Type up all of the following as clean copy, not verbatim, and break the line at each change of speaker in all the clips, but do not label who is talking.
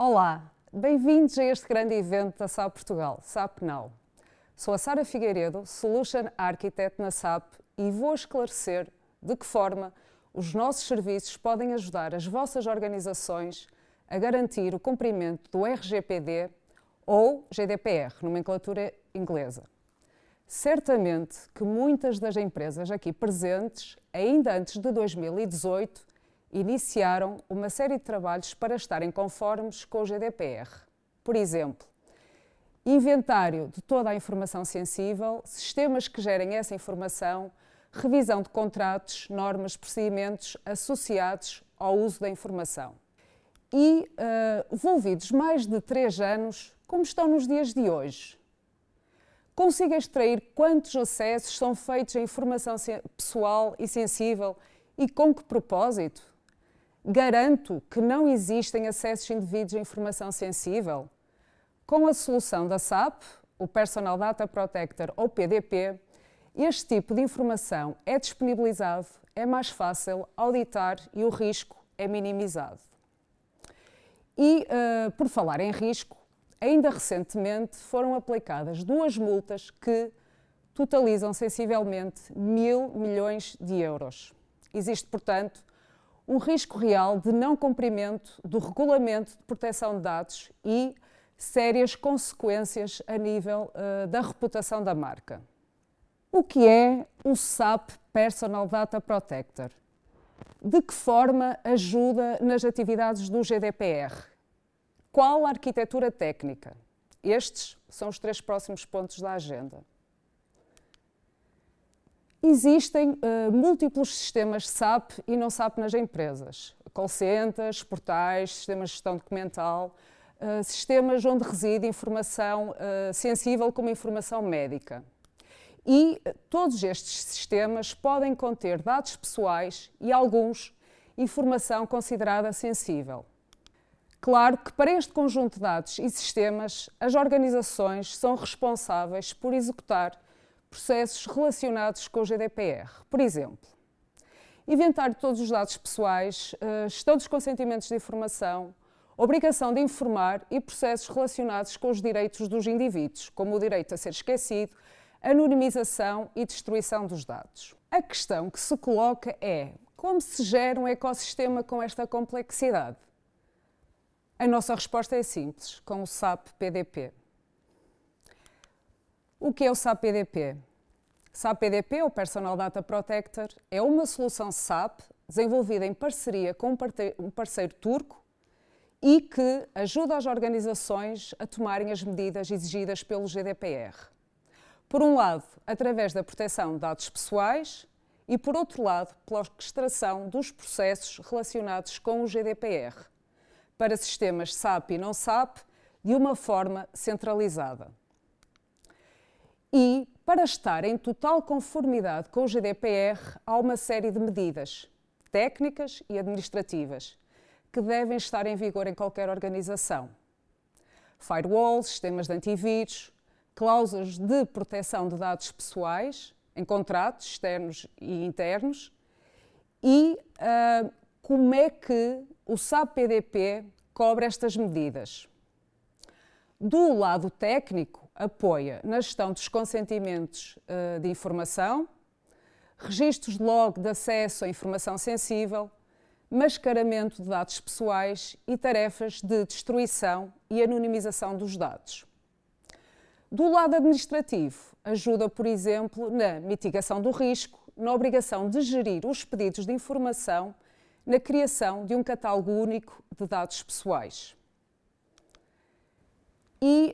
Olá, bem-vindos a este grande evento da SAP Portugal, SAP Now. Sou a Sara Figueiredo, Solution Architect na SAP e vou esclarecer de que forma os nossos serviços podem ajudar as vossas organizações a garantir o cumprimento do RGPD ou GDPR, nomenclatura inglesa. Certamente que muitas das empresas aqui presentes, ainda antes de 2018, iniciaram uma série de trabalhos para estarem conformes com o GDPR. Por exemplo, inventário de toda a informação sensível, sistemas que gerem essa informação, revisão de contratos, normas, procedimentos associados ao uso da informação. E, envolvidos mais de 3 anos, como estão nos dias de hoje? Consigo extrair quantos acessos são feitos à informação pessoal e sensível e com que propósito? Garanto que não existem acessos indevidos à informação sensível? Com a solução da SAP, o Personal Data Protector ou PDP, este tipo de informação é disponibilizado, é mais fácil auditar e o risco é minimizado. E, por falar em risco, ainda recentemente foram aplicadas 2 multas que totalizam sensivelmente 1.000 milhões de euros. Existe, portanto, um risco real de não cumprimento do Regulamento de Proteção de Dados e sérias consequências a nível da reputação da marca. O que é o SAP Personal Data Protector? De que forma ajuda nas atividades do GDPR? Qual a arquitetura técnica? Estes são os 3 próximos pontos da agenda. Existem múltiplos sistemas SAP e não SAP nas empresas. Call centers, portais, sistemas de gestão documental, sistemas onde reside informação sensível como informação médica. E todos estes sistemas podem conter dados pessoais e alguns informação considerada sensível. Claro que para este conjunto de dados e sistemas, as organizações são responsáveis por executar processos relacionados com o GDPR. Por exemplo, inventário de todos os dados pessoais, gestão dos consentimentos de informação, obrigação de informar e processos relacionados com os direitos dos indivíduos, como o direito a ser esquecido, anonimização e destruição dos dados. A questão que se coloca é: como se gera um ecossistema com esta complexidade? A nossa resposta é simples, com o SAP PDP. O que é o SAP PDP? SAP PDP, ou Personal Data Protector, é uma solução SAP desenvolvida em parceria com um parceiro turco e que ajuda as organizações a tomarem as medidas exigidas pelo GDPR. Por um lado, através da proteção de dados pessoais e, por outro lado, pela orquestração dos processos relacionados com o GDPR, para sistemas SAP e não SAP, de uma forma centralizada. E, para estar em total conformidade com o GDPR, há uma série de medidas técnicas e administrativas que devem estar em vigor em qualquer organização. Firewalls, sistemas de antivírus, cláusulas de proteção de dados pessoais em contratos externos e internos e como é que o SAP PDP cobre estas medidas. Do lado técnico, apoia na gestão dos consentimentos de informação, registros de log de acesso à informação sensível, mascaramento de dados pessoais e tarefas de destruição e anonimização dos dados. Do lado administrativo, ajuda, por exemplo, na mitigação do risco, na obrigação de gerir os pedidos de informação, na criação de um catálogo único de dados pessoais. E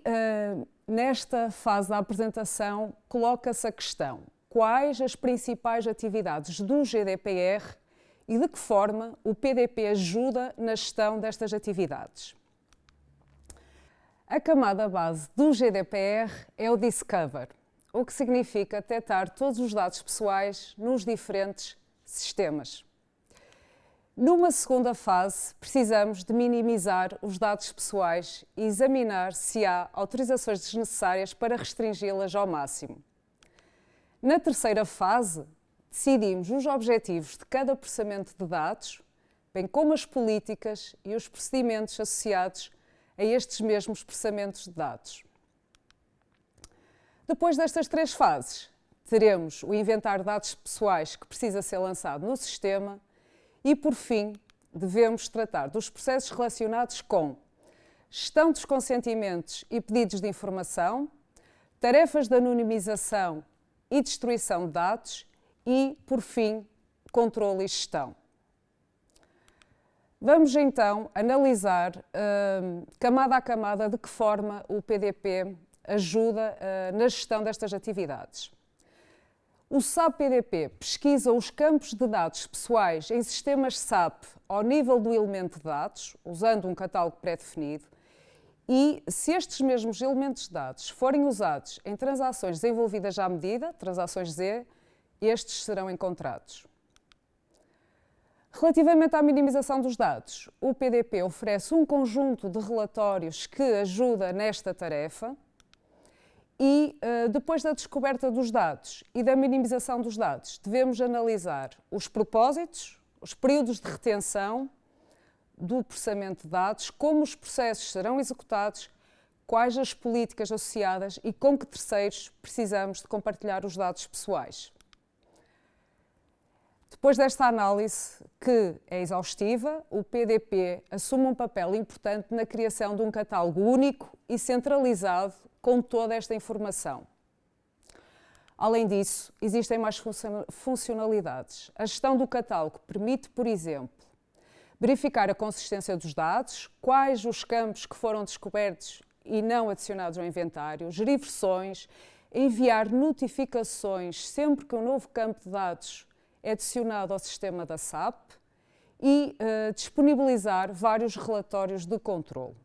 nesta fase da apresentação coloca-se a questão: quais as principais atividades do GDPR e de que forma o PDP ajuda na gestão destas atividades? A camada base do GDPR é o Discover, o que significa detectar todos os dados pessoais nos diferentes sistemas. Numa segunda fase, precisamos de minimizar os dados pessoais e examinar se há autorizações desnecessárias para restringi-las ao máximo. Na terceira fase, decidimos os objetivos de cada processamento de dados, bem como as políticas e os procedimentos associados a estes mesmos processamentos de dados. Depois destas 3 fases, teremos o inventário de dados pessoais que precisa ser lançado no sistema e, por fim, devemos tratar dos processos relacionados com gestão dos consentimentos e pedidos de informação, tarefas de anonimização e destruição de dados e, por fim, controle e gestão. Vamos então analisar, camada a camada, de que forma o PDP ajuda na gestão destas atividades. O SAP PDP pesquisa os campos de dados pessoais em sistemas SAP ao nível do elemento de dados, usando um catálogo pré-definido, e se estes mesmos elementos de dados forem usados em transações desenvolvidas à medida, transações Z, estes serão encontrados. Relativamente à minimização dos dados, o PDP oferece um conjunto de relatórios que ajuda nesta tarefa e, depois da descoberta dos dados e da minimização dos dados, devemos analisar os propósitos, os períodos de retenção do processamento de dados, como os processos serão executados, quais as políticas associadas e com que terceiros precisamos de compartilhar os dados pessoais. Depois desta análise, que é exaustiva, o PDP assume um papel importante na criação de um catálogo único e centralizado com toda esta informação. Além disso, existem mais funcionalidades. A gestão do catálogo permite, por exemplo, verificar a consistência dos dados, quais os campos que foram descobertos e não adicionados ao inventário, gerir versões, enviar notificações sempre que um novo campo de dados é adicionado ao sistema da SAP e disponibilizar vários relatórios de controle.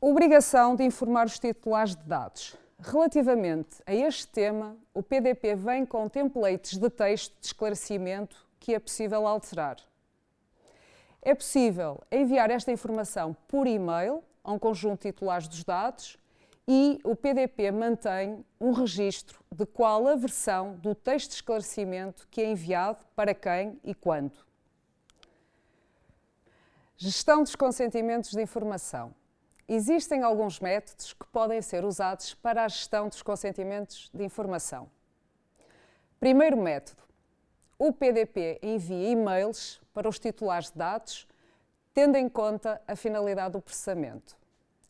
Obrigação de informar os titulares de dados. Relativamente a este tema, o PDP vem com templates de texto de esclarecimento que é possível alterar. É possível enviar esta informação por e-mail a um conjunto de titulares dos dados e o PDP mantém um registro de qual a versão do texto de esclarecimento que é enviado, para quem e quando. Gestão dos consentimentos de informação. Existem alguns métodos que podem ser usados para a gestão dos consentimentos de informação. Primeiro método. O PDP envia e-mails para os titulares de dados, tendo em conta a finalidade do processamento.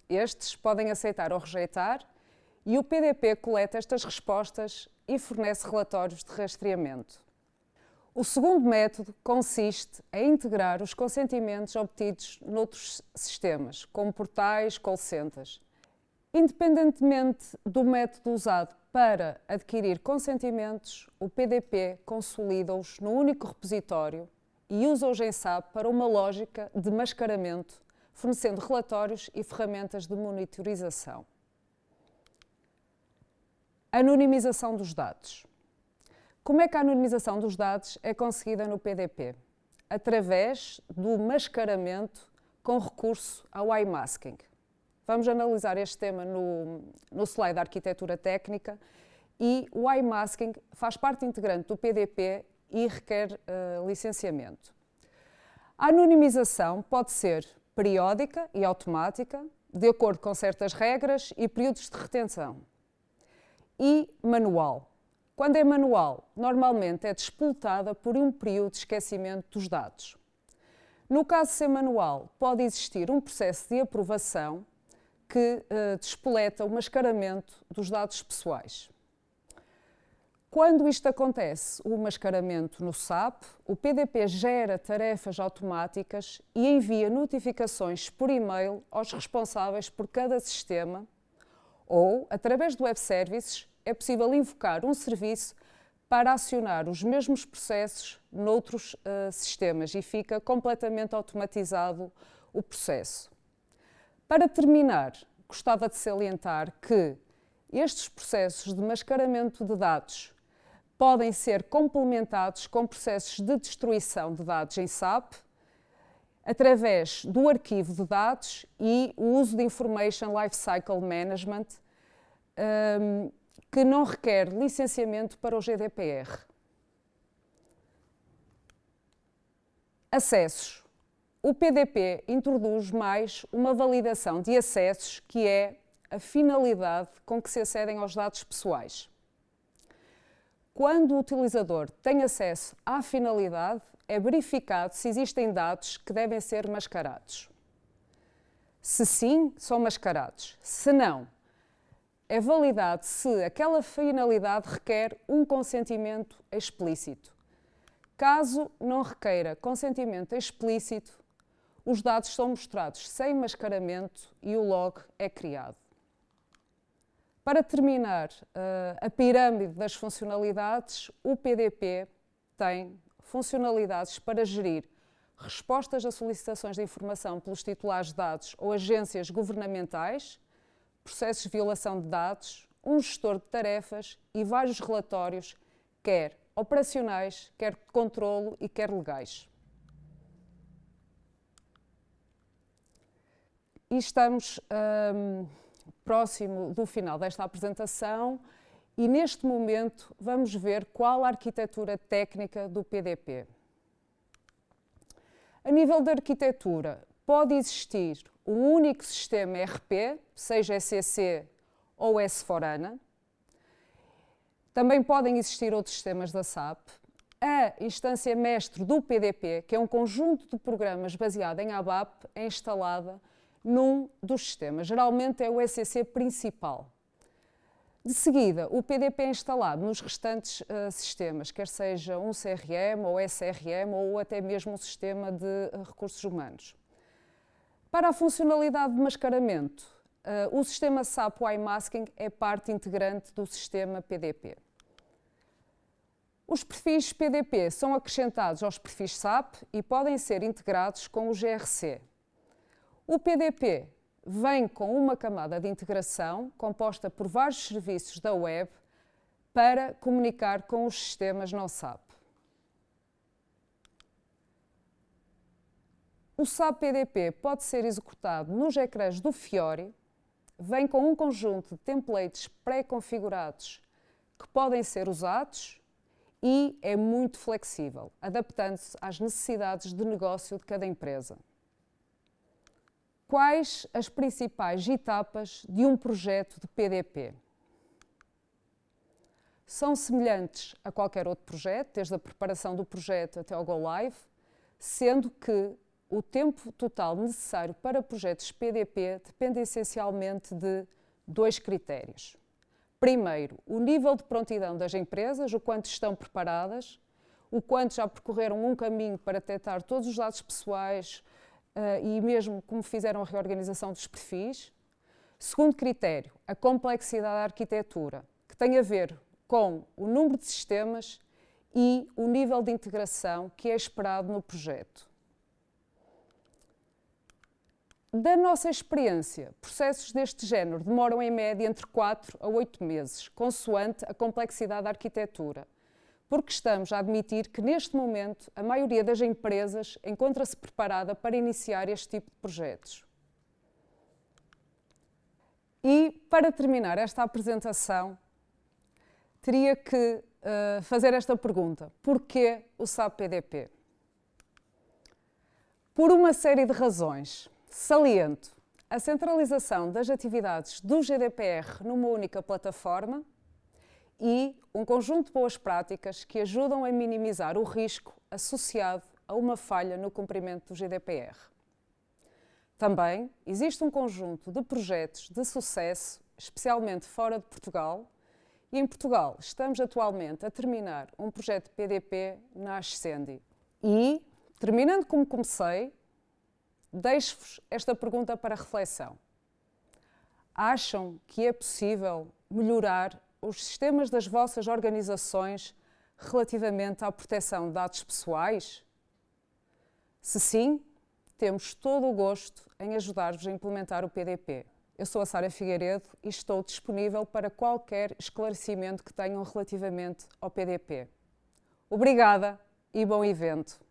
Estes podem aceitar ou rejeitar e o PDP coleta estas respostas e fornece relatórios de rastreamento. O segundo método consiste em integrar os consentimentos obtidos noutros sistemas, como portais, call centers. Independentemente do método usado para adquirir consentimentos, o PDP consolida-os num único repositório e usa-os em SAP para uma lógica de mascaramento, fornecendo relatórios e ferramentas de monitorização. Anonimização dos dados. Como é que a anonimização dos dados é conseguida no PDP? Através do mascaramento com recurso ao iMasking. Vamos analisar este tema no slide da arquitetura técnica e o iMasking faz parte integrante do PDP e requer licenciamento. A anonimização pode ser periódica e automática, de acordo com certas regras e períodos de retenção. E manual. Quando é manual, normalmente é despoletada por um período de esquecimento dos dados. No caso de ser manual, pode existir um processo de aprovação que despoleta o mascaramento dos dados pessoais. Quando isto acontece, o mascaramento no SAP, o PDP gera tarefas automáticas e envia notificações por e-mail aos responsáveis por cada sistema ou, através do Web Services, é possível invocar um serviço para acionar os mesmos processos noutros sistemas e fica completamente automatizado o processo. Para terminar, gostava de salientar que estes processos de mascaramento de dados podem ser complementados com processos de destruição de dados em SAP, através do arquivo de dados e o uso de Information Lifecycle Management, que não requer licenciamento para o GDPR. Acessos. o PDP introduz mais uma validação de acessos, que é a finalidade com que se acedem aos dados pessoais. Quando o utilizador tem acesso à finalidade, é verificado se existem dados que devem ser mascarados. Se sim, são mascarados. Se não, é validado se aquela finalidade requer um consentimento explícito. Caso não requeira consentimento explícito, os dados são mostrados sem mascaramento e o log é criado. Para terminar a pirâmide das funcionalidades, o PDP tem funcionalidades para gerir respostas a solicitações de informação pelos titulares de dados ou agências governamentais, processos de violação de dados, um gestor de tarefas e vários relatórios, quer operacionais, quer de controlo e quer legais. E estamos próximo do final desta apresentação e, neste momento, vamos ver qual a arquitetura técnica do PDP. A nível da arquitetura, pode existir um único sistema ERP, seja ECC ou S/4HANA. Também podem existir outros sistemas da SAP. A instância mestre do PDP, que é um conjunto de programas baseado em ABAP, é instalada num dos sistemas. Geralmente é o ECC principal. De seguida, o PDP é instalado nos restantes sistemas, quer seja um CRM ou SRM ou até mesmo um sistema de recursos humanos. Para a funcionalidade de mascaramento, o sistema SAP iMasking é parte integrante do sistema PDP. Os perfis PDP são acrescentados aos perfis SAP e podem ser integrados com o GRC. O PDP vem com uma camada de integração composta por vários serviços da web para comunicar com os sistemas não SAP. O SAP PDP pode ser executado nos ecrãs do Fiori, vem com um conjunto de templates pré-configurados que podem ser usados e é muito flexível, adaptando-se às necessidades de negócio de cada empresa. Quais as principais etapas de um projeto de PDP? São semelhantes a qualquer outro projeto, desde a preparação do projeto até ao Go Live, sendo que o tempo total necessário para projetos PDP depende essencialmente de dois critérios. Primeiro, o nível de prontidão das empresas, o quanto estão preparadas, o quanto já percorreram um caminho para detectar todos os dados pessoais, e mesmo como fizeram a reorganização dos perfis. Segundo critério, a complexidade da arquitetura, que tem a ver com o número de sistemas e o nível de integração que é esperado no projeto. Da nossa experiência, processos deste género demoram em média entre 4 a 8 meses, consoante a complexidade da arquitetura, porque estamos a admitir que, neste momento, a maioria das empresas encontra-se preparada para iniciar este tipo de projetos. E, para terminar esta apresentação, teria que fazer esta pergunta: porquê o SAP PDP? Por uma série de razões. Saliento a centralização das atividades do GDPR numa única plataforma e um conjunto de boas práticas que ajudam a minimizar o risco associado a uma falha no cumprimento do GDPR. Também existe um conjunto de projetos de sucesso, especialmente fora de Portugal, e em Portugal estamos atualmente a terminar um projeto PDP na Ascendi. E, terminando como comecei, deixo-vos esta pergunta para reflexão. Acham que é possível melhorar os sistemas das vossas organizações relativamente à proteção de dados pessoais? Se sim, temos todo o gosto em ajudar-vos a implementar o PDP. Eu sou a Sara Figueiredo e estou disponível para qualquer esclarecimento que tenham relativamente ao PDP. Obrigada e bom evento!